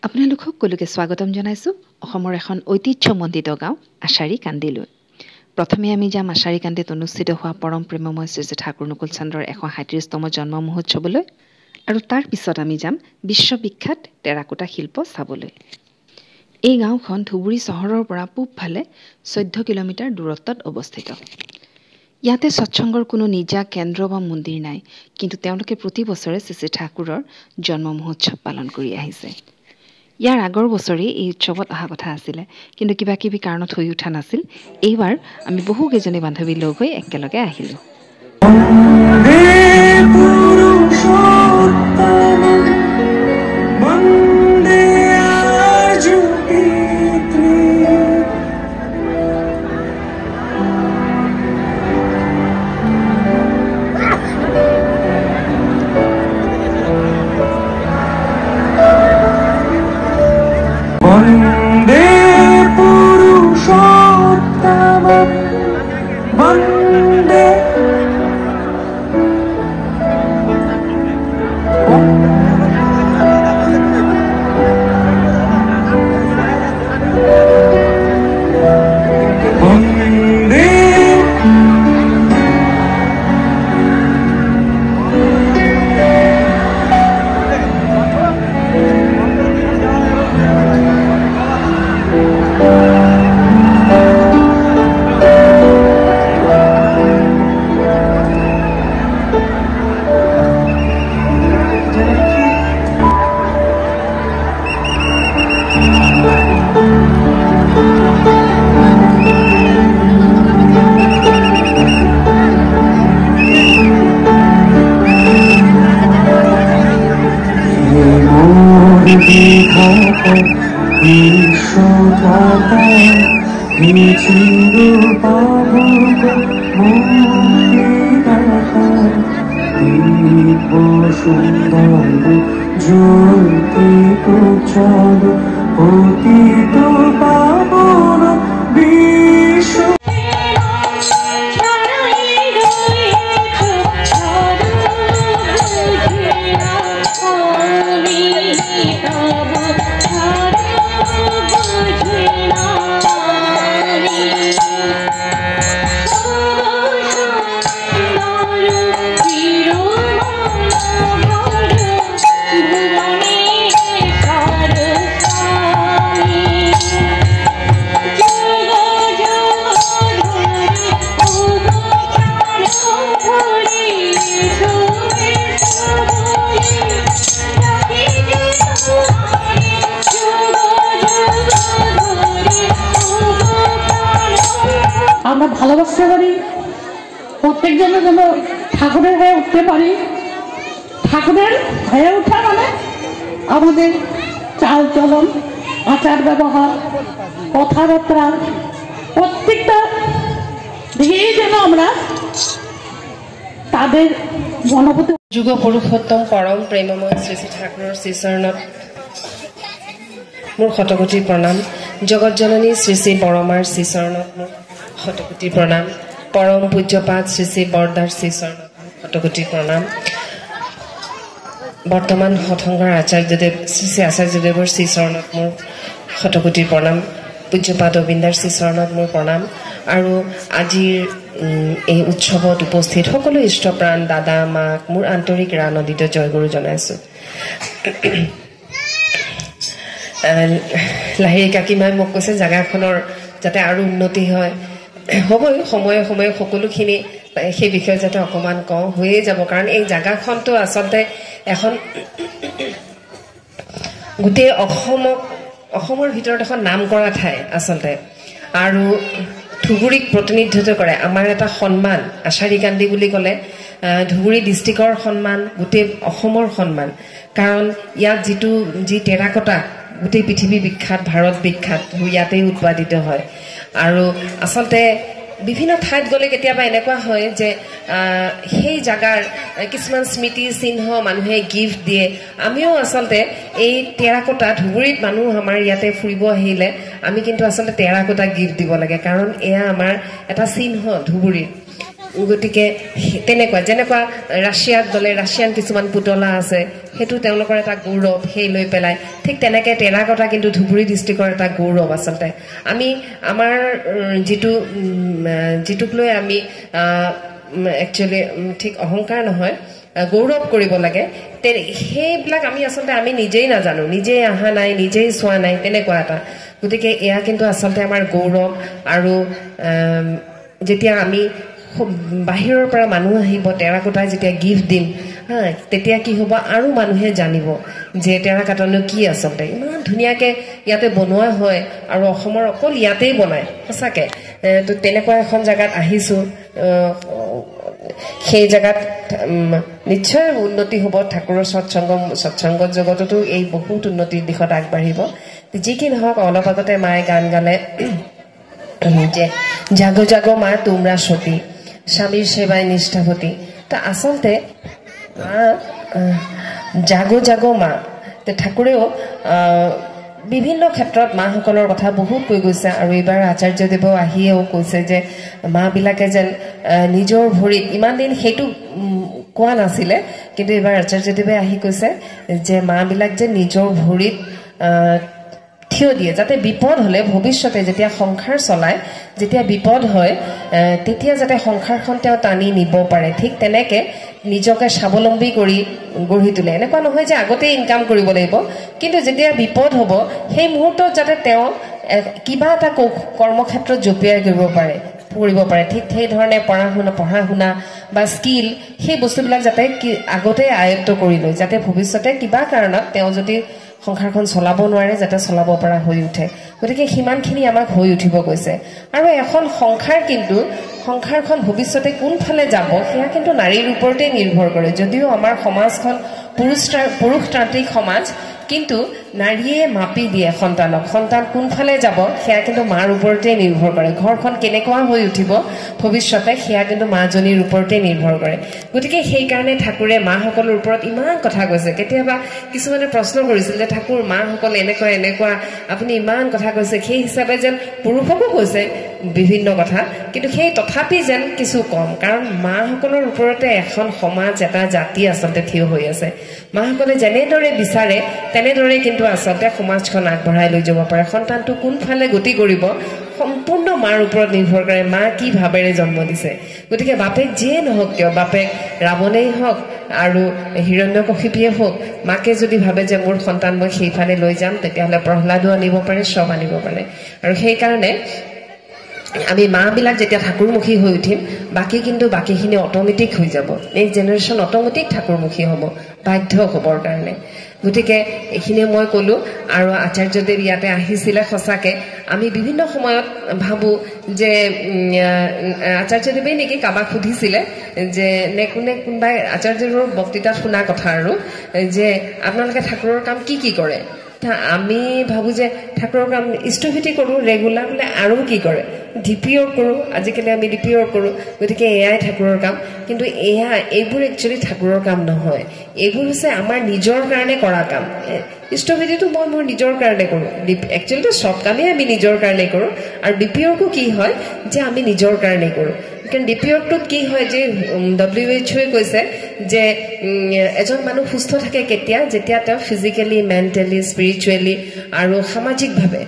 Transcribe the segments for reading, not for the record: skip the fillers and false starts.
আপোনালোক সকলোকে স্বাগতম জনাইছোঁ অসমৰ এখন ঐতিহ্যমণ্ডিত গাঁও আশাৰী কান্দিলৈ। প্ৰথমে আমি যাম আশাৰী কান্দিত অনুষ্ঠিত হোৱা পৰম প্ৰেমময় শ্ৰী শ্ৰী ঠাকুৰ অনুকূল চন্দ্ৰৰ 137তম জন্ম মহোৎসৱলৈ আৰু তাৰ পিছত আমি যাম বিশ্ববিখ্যাত টেৰাকোটা শিল্প চাবলৈ। এই গাঁওখন ধুবুৰী চহৰৰ পৰা পূবফালে 14 কিলোমিটাৰ দূৰত্বত অৱস্থিত। ইয়াতে সৎসংগৰ কোনো নিজা কেন্দ্ৰ বা মন্দিৰ নাই, কিন্তু তেওঁলোকে প্ৰতি বছৰে শ্ৰী শ্ৰী ঠাকুৰৰ জন্ম মহোৎসৱ পালন কৰি আহিছে। ইয়াৰ আগৰ বছৰেই এই উৎসৱত অহা কথা আছিলে, কিন্তু কিবা কিবি কাৰণত হৈ উঠা নাছিল। এইবাৰ আমি বহুকেইজনী বান্ধৱী লগ হৈ একেলগে আহিলোঁ। আমরা ভালোবাসতে পারি, প্রত্যেকজনের যেন ঠাকুরের হয়ে উঠতে পারি। ঠাকুরের হয়ে ওঠা মানে আমাদের চাল চলন, আচার ব্যবহার, কথাবার্তা প্রত্যেকটা দিকেই যেন আমরা তাদের মনোভূতি। যুগ পুৰুষোত্তম পৰম প্ৰেমময় শ্ৰী শ্ৰী ঠাকুৰৰ শ্ৰীচৰণত মোৰ শতকোটি প্ৰণাম। জগত জননী শ্ৰী শ্ৰী বৰমাৰ শ্ৰীচৰণত মোৰ শতকোটি প্ৰণাম। পৰম পূজ্যপাত শ্ৰী শ্ৰী বৰদাৰ শ্ৰীচৰণত শতকোটি প্ৰণাম। বৰ্তমান সৎসংগৰ আচাৰ্যদেৱ শ্ৰী শ্ৰী আচাৰ্যদেৱৰ শ্ৰীচৰণত মোৰ শতকোটি প্ৰণাম। পূজ্যপাত অবিন্দাৰ শ্ৰীচৰণত মোৰ প্ৰণাম। আৰু আজিৰ এই উৎসৱত উপস্থিত সকলো ইষ্টপ্ৰাণ দাদা মাক মোৰ আন্তৰিক ৰানন্দিত জয়গুৰু জনাইছোঁ। লাহিৰী কাকিমাই মোক কৈছে জেগাখনৰ যাতে আৰু উন্নতি হয়, হ'বই সময়ে সময়ে সকলোখিনি সেই বিষয়ে যাতে অকণমান কওঁ, হৈয়ে যাব। কাৰণ এই জেগাখনটো আচলতে এখন গোটেই অসমৰ ভিতৰত এখন নাম কৰা ঠাই আচলতে, আৰু ধুবুৰীক প্ৰতিনিধিত্ব কৰে। আমাৰ এটা সন্মান, আশাৰী কান্দি বুলি ক'লে ধুবুৰী ডিষ্ট্ৰিক্টৰ সন্মান, গোটেই অসমৰ সন্মান। কাৰণ ইয়াত যি টেৰাকোটা গোটেই পৃথিৱী বিখ্যাত, ভাৰত বিখ্যাত, ইয়াতেই উৎপাদিত হয়। আৰু আচলতে বিভিন্ন ঠাইত গ'লে কেতিয়াবা এনেকুৱা হয় যে সেই জাগাৰ কিছুমান স্মৃতি চিহ্ন মানুহে গিফ্ট দিয়ে। আমিও আচলতে এই টেৰাকোটা ধুবুৰীত মানুহ আমাৰ ইয়াতে ফুৰিব আহিলে আমি কিন্তু আচলতে টেৰাকোটা গিফ্ট দিব লাগে, কাৰণ এয়া আমাৰ এটা চিহ্ন ধুবুৰীৰ। গতিকে তেনেকুৱা যেনেকুৱা ৰাছিয়াত গ'লে ৰাছিয়ান কিছুমান পুতলা আছে সেইটো তেওঁলোকৰ এটা গৌৰৱ সেই লৈ পেলাই ঠিক তেনেকৈ টেৰাকটা কিন্তু ধুবুৰী ডিষ্ট্ৰিক্টৰ এটা গৌৰৱ আচলতে আমি আমাৰ যিটোক লৈ আমি একচুৱেলি ঠিক অহংকাৰ নহয় গৌৰৱ কৰিব লাগে সেইবিলাক আমি আচলতে আমি নিজেই নাজানো নিজেই অহা নাই নিজেই চোৱা নাই তেনেকুৱা এটা গতিকে এয়া কিন্তু আচলতে আমাৰ গৌৰৱ আৰু যেতিয়া আমি বাহিৰৰ পৰা মানুহ আহিব টেৰাকোটা যেতিয়া গিফ্ট দিম হা তেতিয়া কি হ'ব আৰু মানুহে জানিব যে টেৰাকোটানো কি আচলতে ইমান ধুনীয়াকৈ ইয়াতে বনোৱা হয় আৰু অসমৰ অকল ইয়াতেই বনায় সঁচাকৈ তো তেনেকুৱা এখন জেগাত আহিছোঁ সেই জেগাত নিশ্চয় উন্নতি হ'ব ঠাকুৰৰ সৎসংগ জগততো এই বহুত উন্নতিৰ দিশত আগবাঢ়িব যি কি নহওক অলপ আগতে মায়ে গান গালে যে জাগো জাগো মা তোমরা সতী স্বামীর সেবায় নিষ্ঠাভূতি তা আচলতে জাগো জাগো মা ঠাকুৰেও বিভিন্ন ক্ষেত্ৰত মাসকলৰ কথা বহুত কৈ গৈছে আৰু এইবাৰ আচাৰ্যদেৱেও আহিয়েও কৈছে যে মাবিলাকে যেন নিজৰ ভৰিত ইমান দিন সেইটো কোৱা নাছিলে কিন্তু এইবাৰ আচাৰ্যদেৱে আহি কৈছে যে মাবিলাক যে নিজৰ ভৰিত থিয় দিয়ে যাতে বিপদ হলে ভৱিষ্যতে যেতিয়া সংসাৰ চলায় যেতিয়া বিপদ হয় তেতিয়া যাতে সংসাৰখন তেওঁ টানি নিব পাৰে ঠিক তেনেকে নিজকে স্বাৱলম্বী কৰি গঢ়ি তোলে এনেকুৱা নহয় যে আগতে ইনকাম কৰিব লাগিব কিন্তু যেতিয়া বিপদ হ'ব সেই মুহূৰ্তত যাতে তেওঁ কিবা এটা কৰ্মক্ষেত্ৰত জপিয়াই কৰিব পাৰে ঠিক সেই ধৰণে পঢ়া শুনা বা স্কিল সেই বস্তুবিলাক যাতে আগতে আয়ত্ত কৰি লয় যাতে ভৱিষ্যতে কিবা কাৰণত তেওঁ যদি সংসাৰখন চলাব নোৱাৰে যাতে চলাব পৰা হৈ উঠে গতিকে সিমানখিনি আমাক হৈ উঠিব কৈছে আৰু এখন সংসাৰখন ভৱিষ্যতে কোনফালে যাব সেয়া কিন্তু নাৰীৰ ওপৰতে নিৰ্ভৰ কৰে যদিও আমাৰ সমাজখন পুৰুষতান্ত্ৰিক সমাজ কিন্তু নাৰীয়ে মাপি দিয়ে সন্তান কোনফালে যাব সেয়া কিন্তু মাৰ ওপৰতে নিৰ্ভৰ কৰে ঘৰখন কেনেকুৱা হৈ উঠিব ভৱিষ্যতে সেয়া কিন্তু মাজনীৰ ওপৰতে নিৰ্ভৰ কৰে গতিকে সেইকাৰণে ঠাকুৰে মাসকলৰ ওপৰত ইমান কথা কৈছে কেতিয়াবা কিছুমানে প্ৰশ্ন কৰিছিল যে ঠাকুৰ মাসকল এনেকুৱা আপুনি ইমান কথা কৈছে সেই হিচাপে যেন পুৰুষকো কৈছে বিভিন্ন কথা কিন্তু সেই তথাপি যেন কিছু কম কাৰণ মাসকলৰ ওপৰতে এখন সমাজ এটা জাতি আচলতে থিয় হৈ আছে মাসকলে যেনেদৰে বিচাৰে তেনেদৰে কিন্তু আচলতে সমাজখন আগবঢ়াই লৈ যাব পাৰে সন্তানটো কোনফালে গতি কৰিব সম্পূৰ্ণ মাৰ ওপৰত নিৰ্ভৰ কৰে মা কি ভাৱেৰে জন্ম দিছে গতিকে বাপেক যিয়ে নহওক কিয় বাপেক ৰাৱণেই হওক আৰু হিৰণ্যকশিপুৱে হওক মাকে যদি ভাবে যে মোৰ সন্তান মই সেইফালে লৈ যাম তেতিয়াহ'লে প্ৰহ্লাদো আনিব পাৰে চব আনিব পাৰে আৰু সেইকাৰণে আমি মাবিলাক যেতিয়া ঠাকুৰমুখী হৈ উঠিম বাকীখিনি অট'মেটিক হৈ যাব নেক্সট জেনেৰেশ্যন অট'মেটিক ঠাকুৰমুখী হ'ব বাধ্য হ'বৰ কাৰণে গতিকে এইখিনি মই ক'লো আৰু আচাৰ্যদেৱ ইয়াতে আহিছিলে সঁচাকৈ আমি বিভিন্ন সময়ত ভাবোঁ যে আচাৰ্যদেৱে নেকি কাৰোবাক সুধিছিলে যে কোনোবাই আচাৰ্যদেৱৰ বক্তৃতাত শুনা কথা আৰু যে আপোনালোকে ঠাকুৰৰ কাম কি কৰে আমি ভাবোঁ যে ঠাকুৰৰ কাম ইষ্টভীতি কৰোঁ ৰেগুলাৰ বোলে আৰু কি কৰে ডিপি ৱৰ্ক কৰোঁ আজিকালি আমি ডিপি ৱৰ্ক কৰোঁ গতিকে এয়াই ঠাকুৰৰ কাম কিন্তু এইবোৰ একচুৱেলি ঠাকুৰৰ কাম নহয় এইবোৰ হৈছে আমাৰ নিজৰ কাৰণে কৰা কাম ইষ্টভীতিটো মই মোৰ নিজৰ কাৰণে কৰোঁ একচুৱেলিটো চব কামেই আমি নিজৰ কাৰণে কৰোঁ আৰু ডিপি ৱৰ্কো কি হয় যে আমি নিজৰ কাৰণে কৰোঁ কাৰণ ডিপি ৱৰ্কটোত কি হয় যে WHO কৈছে যে এজন মানুহ সুস্থ থাকে যেতিয়া তেওঁ ফিজিকেলি মেণ্টেলি স্পিৰিচুৱেলি আৰু সামাজিকভাৱে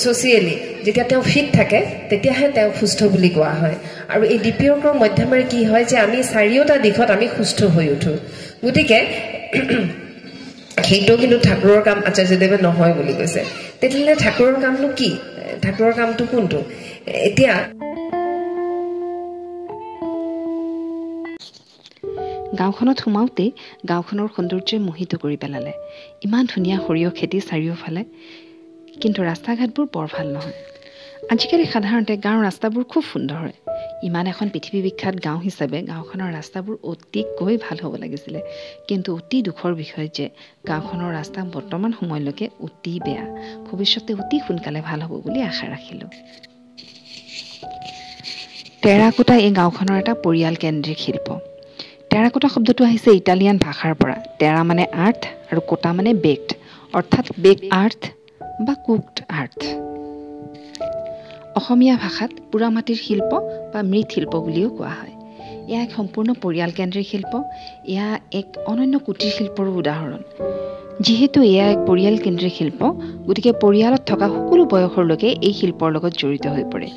ছ'চিয়েলি যেতিয়া তেওঁ ফিট থাকে তেতিয়াহে তেওঁ সুস্থ বুলি কোৱা হয় আৰু এই ডিপি ৱৰ্কৰ মাধ্যমেৰে কি হয় যে আমি চাৰিওটা দিশত আমি সুস্থ হৈ উঠোঁ গতিকে সেইটো কিন্তু ঠাকুৰৰ কাম আচাৰ্যদেৱে নহয় বুলি কৈছে তেতিয়াহ'লে ঠাকুৰৰ কামনো কি ঠাকুৰৰ কামটো কোনটো এতিয়া গাঁওখনত সোমাওঁতেই গাঁওখনৰ সৌন্দৰ্যই মোহিত কৰি পেলালে ইমান ধুনীয়া সৰিয়হ খেতি চাৰিওফালে কিন্তু ৰাস্তা ঘাটবোৰ বৰ ভাল নহয় আজিকালি সাধাৰণতে গাঁৱৰ ৰাস্তাবোৰ খুব সুন্দৰ হয় ইমান এখন পৃথিৱী বিখ্যাত গাঁও হিচাপে গাঁওখনৰ ৰাস্তাবোৰ অতিকৈ ভাল হ'ব লাগিছিলে কিন্তু অতি দুখৰ বিষয় যে গাঁওখনৰ ৰাস্তা বৰ্তমান সময়লৈকে অতি বেয়া ভৱিষ্যতে অতি সোনকালে ভাল হ'ব বুলি আশা ৰাখিলোঁ টেৰাকোটা এই গাঁওখনৰ এটা পৰিয়াল কেন্দ্ৰিক শিল্প টেৰাকোটা শব্দটো আহিছে ইটালিয়ান ভাষাৰ পৰা টেৰা মানে আৰ্থ আৰু কোটা মানে বেকড অৰ্থাৎ বেক আৰ্থ বা কুকড আৰ্থ অসমীয়া ভাষাত পোৰা মাটিৰ শিল্প বা মৃৎ শিল্প বুলিও কোৱা হয় এয়া এক সম্পূৰ্ণ পৰিয়ালকেন্দ্ৰিক শিল্প। এয়া এক অনন্য কুটিৰ শিল্পৰ উদাহৰণ। যিহেতু এয়া এক পৰিয়ালকেন্দ্ৰিক শিল্প, গতিকে পৰিয়ালত থকা সকলো বয়সৰ লোকে এই শিল্পৰ লগত জড়িত হৈ পৰে।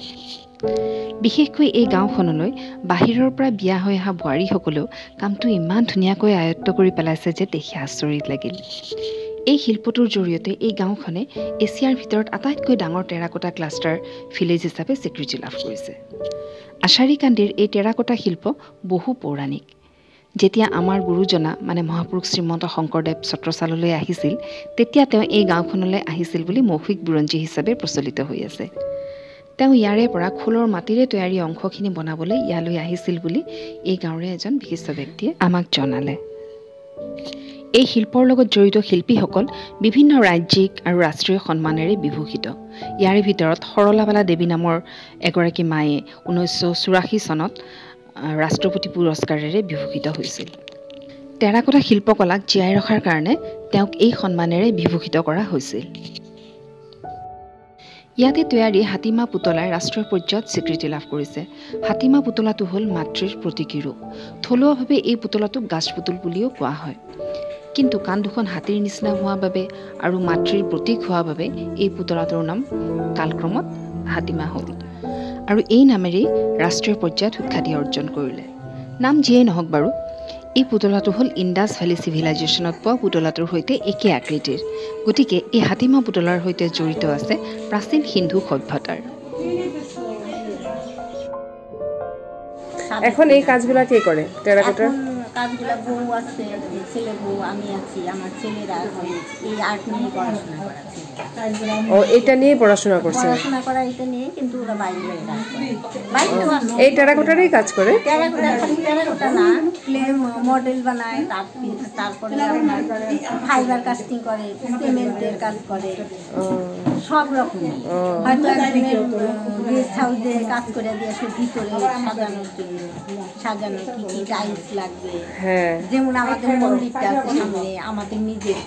বিশেষকৈ এই গাঁওখনলৈ বাহিৰৰ পৰা বিয়া হৈ অহা বোৱাৰীসকলেও কামটো ইমান ধুনীয়াকৈ আয়ত্ব কৰি পেলাইছে যে দেখি আচৰিত লাগিল। এই শিল্পটোৰ জৰিয়তে এই গাঁওখনে এছিয়াৰ ভিতৰত আটাইতকৈ ডাঙৰ টেৰাকোটা ক্লাষ্টাৰ ভিলেজ হিচাপে স্বীকৃতি লাভ কৰিছে। আশাৰীকান্দিৰ এই টেৰাকোটা শিল্প বহু পৌৰাণিক। যেতিয়া আমাৰ গুৰুজনা মানে মহাপুৰুষ শ্ৰীমন্ত শংকৰদেৱ ছত্ৰছাললৈ আহিছিল, তেতিয়া তেওঁ এই গাঁওখনলৈ আহিছিল বুলি মৌখিক বুৰঞ্জী হিচাপে প্ৰচলিত হৈ আছে। তেওঁ ইয়াৰে পৰা খোলৰ মাটিৰে তৈয়াৰী অংশখিনি বনাবলৈ ইয়ালৈ আহিছিল বুলি এই গাঁৱৰে এজন বিশিষ্ট ব্যক্তিয়ে আমাক জনালে। এই শিল্পৰ লগত জড়িত শিল্পীসকল বিভিন্ন ৰাজ্যিক আৰু ৰাষ্ট্ৰীয় সন্মানেৰে বিভূষিত। ইয়াৰে ভিতৰত সৰলাবালা দেৱী নামৰ এগৰাকী মায়ে 1984 চনত ৰাষ্ট্ৰপতি পুৰস্কাৰেৰে বিভূষিত হৈছিল। টেৰাকোটা শিল্পকলাক জীয়াই ৰখাৰ কাৰণে তেওঁক এই সন্মানেৰে বিভূষিত কৰা হৈছিল। ইয়াতে তৈয়াৰী হাতীমা পুতলাই ৰাষ্ট্ৰীয় পৰ্যায়ত স্বীকৃতি লাভ কৰিছে। হাতীমা পুতলাটো হ'ল মাতৃৰ প্ৰতীকী ৰূপ। থলুৱাভাৱে এই পুতলাটোক গাছপুতুল বুলিও কোৱা হয়। কিন্তু কাণ দুখন হাতীৰ নিচিনা হোৱা বাবে আৰু মাতৃৰ প্ৰতীক হোৱা বাবে এই পুতলাটোৰ নাম কালক্ৰমত হাতীমা হ'ল আৰু এই নামেৰেই ৰাষ্ট্ৰীয় পৰ্যায়ত সুখ্যাতি অৰ্জন কৰিলে। নাম যিয়েই নহওক বাৰু, এই পুতলাটো হ'ল ইণ্ডাছ ভেলী চিভিলাইজেশ্যনত পোৱা পুতলাটোৰ সৈতে একে আকৃতিৰ। গতিকে এই হাতীমা পুতলাৰ সৈতে জড়িত আছে প্ৰাচীন সিন্ধু সভ্যতাৰ। এখন এই কাজগুলা কে করে টেরাকোটার? কাজগুলো বউ আছে, ছেলে বউ, আমি আছি, আমার ছেলেরা এই আর্ট নিয়ে পড়াশোনা করাচ্ছে। ও এটা নিয়ে পড়াশোনা করছে? পড়াশোনা করা এটা নিয়ে, কিন্তু ওরা বাইরে কাজ করে। এই টেরাকোটারই কাজ করে? টেরাকোটা খালি টেরাকোটা না, ক্লে মডেল বানায়, তারপরে আপনার ফাইবার কাস্টিং করে, সিমেন্টের কাজ করে, সব রকম। হয়তো গেস্ট হাউসে কাজ করে দিয়েছে ভিতরে সাজানোর জন্য, সাজানো কি কি টাইলস লাগবে। যেমন আমাদের মন্দিরটা আছে সামনে, আমাদের নিজের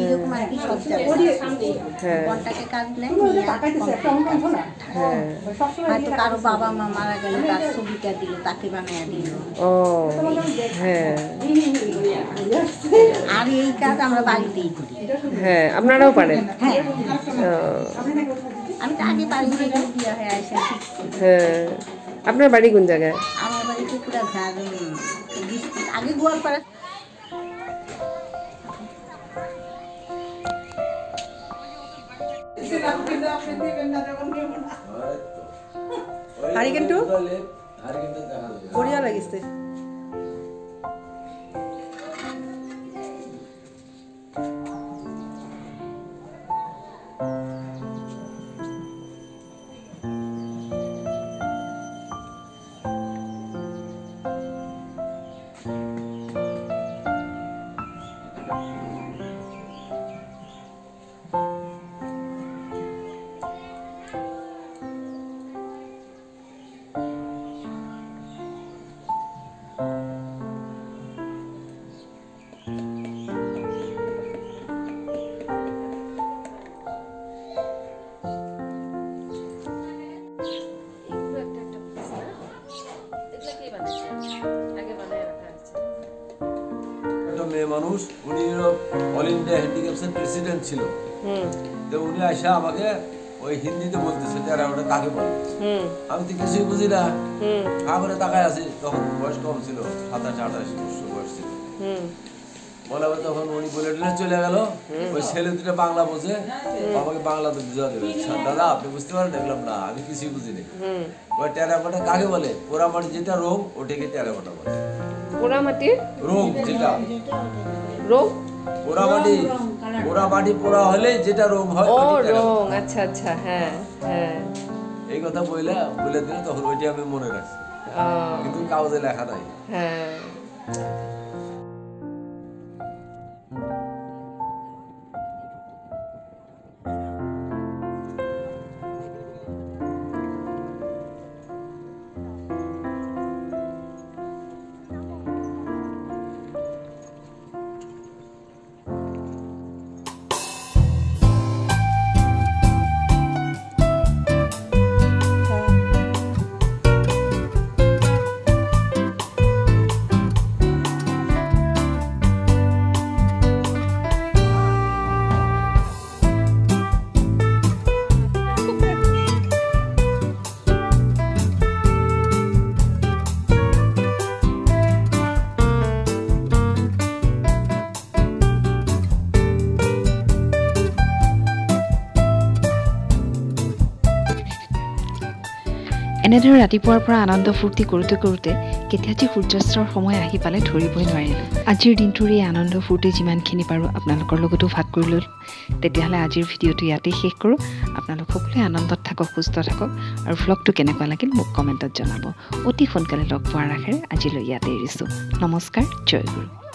এরকম আর কি সজ্জা কন্টাকে কাজ নেয়। হয়তো কারো বাবা মা মারা গেল, তার ছবিটা দিল, তাকে বানিয়ে দিল। আর এই কাজ আমরা বাড়িতেই করি। হ্যাঁ, আপনারাও পারেন? হ্যাঁ, আমি তো আগে বাড়ি থেকে বিয়ে হয়ে আসি। হ্যাঁ, আপনার বাড়ি কোন জায়গায়? আমার বাড়ি কুকুরাঝাড়, আগে গোয়ালপাড়া। হারি কিন্তু বড়িয়া লাগিছে। মেয়ে মানুষ, উনি অল ইন্ডিয়া হ্যান্ডিক্যাপসের প্রেসিডেন্ট ছিল। তো উনি আসা আমাকে ওই হিন্দিতে বলতেছে টেরাকোটা কাকে বলে। আমি তো কিছুই বুঝি না, হা করে তাকায় আছি। তখন বয়স কম ছিল, 27-28 বছর বয়স ছিল। বলে তখন উনি বলে চলে গেল। ওই ছেলে দুটো বাংলা বোঝে, আমাকে বাংলাতে বুঝা দেবে। দাদা আপনি বুঝতে পারেন? দেখলাম না, আমি কিছুই বুঝিনি। ওই টেরাকোটা কাকে বলে? পোড়ামাটি যেটা রং, ওটাকে টেরাকোটা বলে। পোড়ামাটি রং যেটা রং, পোড়ামাটি পোড়া হলে যেটা রং হয়। ও রং, আচ্ছা আচ্ছা। হ্যাঁ হ্যাঁ, এই কথা বলে দিল। তখন ওইটা আমি মনে রাখছি, কিন্তু কাগজে লেখা নাই। হ্যাঁ। এনেদৰে ৰাতিপুৱাৰ পৰা আনন্দ ফূৰ্তি কৰোঁতে কৰোঁতে কেতিয়া যে সূৰ্যাস্তৰ সময় আহি পালে ধৰিবই নোৱাৰিলোঁ। আজিৰ দিনটোৰ এই আনন্দ ফূৰ্তি যিমানখিনি পাৰোঁ আপোনালোকৰ লগতো ভাগ কৰি ল'লোঁ। তেতিয়াহ'লে আজিৰ ভিডিঅ'টো ইয়াতেই শেষ কৰোঁ। আপোনালোক সকলোৱে আনন্দত থাকক, সুস্থ থাকক আৰু ভ্লগটো কেনেকুৱা লাগিল মোক কমেণ্টত জনাব। অতি সোনকালে লগ পোৱাৰ আশাৰে আজিলৈ ইয়াতে এৰিছোঁ। নমস্কাৰ, জয় গুৰু।